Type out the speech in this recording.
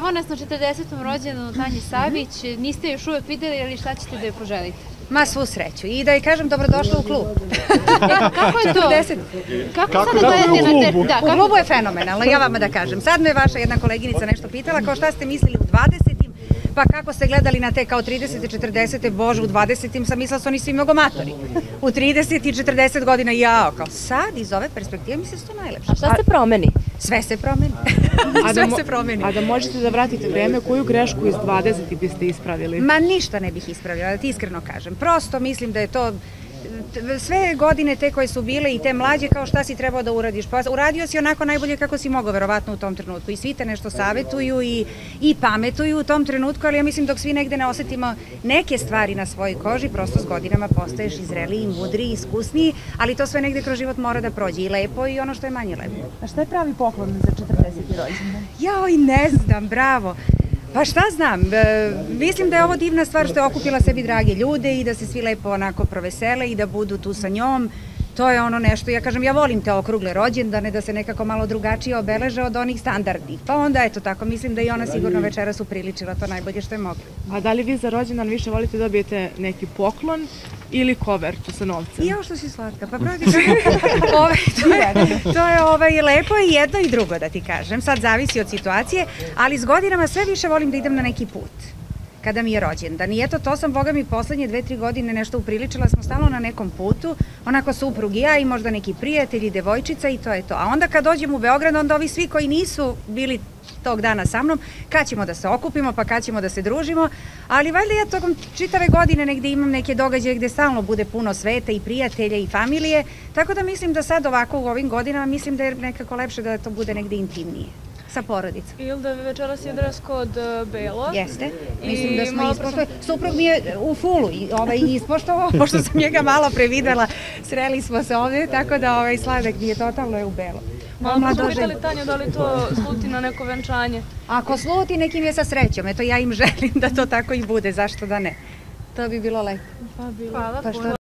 slavonasno 40. rođendanu Tanji Savić. Niste još uvek videli, ali šta ćete da joj poželite? Ma svu sreću i da joj kažem dobrodošla u klub. Kako je to? Kako sada gledate na te... U klubu je fenomenalno, ja vama da kažem. Sad me vaša jedna koleginica nešto pitala, kao šta ste mislili u 20-im, pa kako ste gledali na te kao 30. 40. Bože, u 20-im sam mislila su oni svi mnogo matori. U 30 i 40 godina jao, kao sad iz ove perspektive mi se to najlepše. A šta se promeni? Sve se promeni. Sve se promeni. A da možete da vratite vreme, koju grešku iz 20 biste ispravili? Ma ništa ne bih ispravila, da ti iskreno kažem. Prosto mislim da je to sve godine te koje su bile i te mlađe kao šta si trebao da uradiš. Pa uradio si onako najbolje kako si mogao verovatno u tom trenutku i svi te nešto savetuju i pametuju u tom trenutku, ali ja mislim dok svi negde ne osetimo neke stvari na svojoj koži, prosto s godinama postaješ i zreliji, i mudriji, i iskusniji, ali to sve negde kroz život mora da prođe i lepo i ono što je manje lepo. A šta je pravi poklon za 40. rođendan? Jao, i ne znam, bravo. Pa šta znam, mislim da je ovo divna stvar što je okupila sebi drage ljude i da se svi lepo onako provesele i da budu tu sa njom. To je ono nešto, ja kažem, ja volim te okrugle rođendane, da se nekako malo drugačije obeleže od onih standardnih. Pa onda, eto tako, mislim da i ona sigurno večeras upriličila to najbolje što je mogla. A da li vi za rođendan više volite dobijete neki poklon ili kovertu sa novcem? I ovo što si slatka, pa pravi to je lepo i jedno i drugo da ti kažem, sad zavisi od situacije, ali s godinama sve više volim da idem na neki put kada mi je rođendan. I eto, to sam, boga mi, poslednje 2-3 godine nešto upriličila, smo stalno na nekom putu, onako suprug i ja i možda neki prijatelj i devojčica i to je to. A onda kad dođem u Beograd, onda ovi svi koji nisu bili tog dana sa mnom, kad ćemo da se okupimo, pa kad ćemo da se družimo, ali valjda ja tokom čitave godine negde imam neke događaje gde stalno bude puno sveta i prijatelja i familije, tako da mislim da sad ovako u ovim godinama mislim da je nekako lepše da to bude negde intimnije. Sa porodicom. Ili da večeras je dress code belo. Jeste. Mislim da smo ispoštovali. Suprug mi je u fulu i ispoštovao, pošto sam njega malo previdela. Sreli smo se ovdje, tako da Sladak mi je totalno u belo. Malo smo pitali Tanju da li to sluti na neko venčanje. Ako sluti, nekim je sa srećom. Eto, ja im želim da to tako i bude. Zašto da ne? To bi bilo lepo. Hvala puno.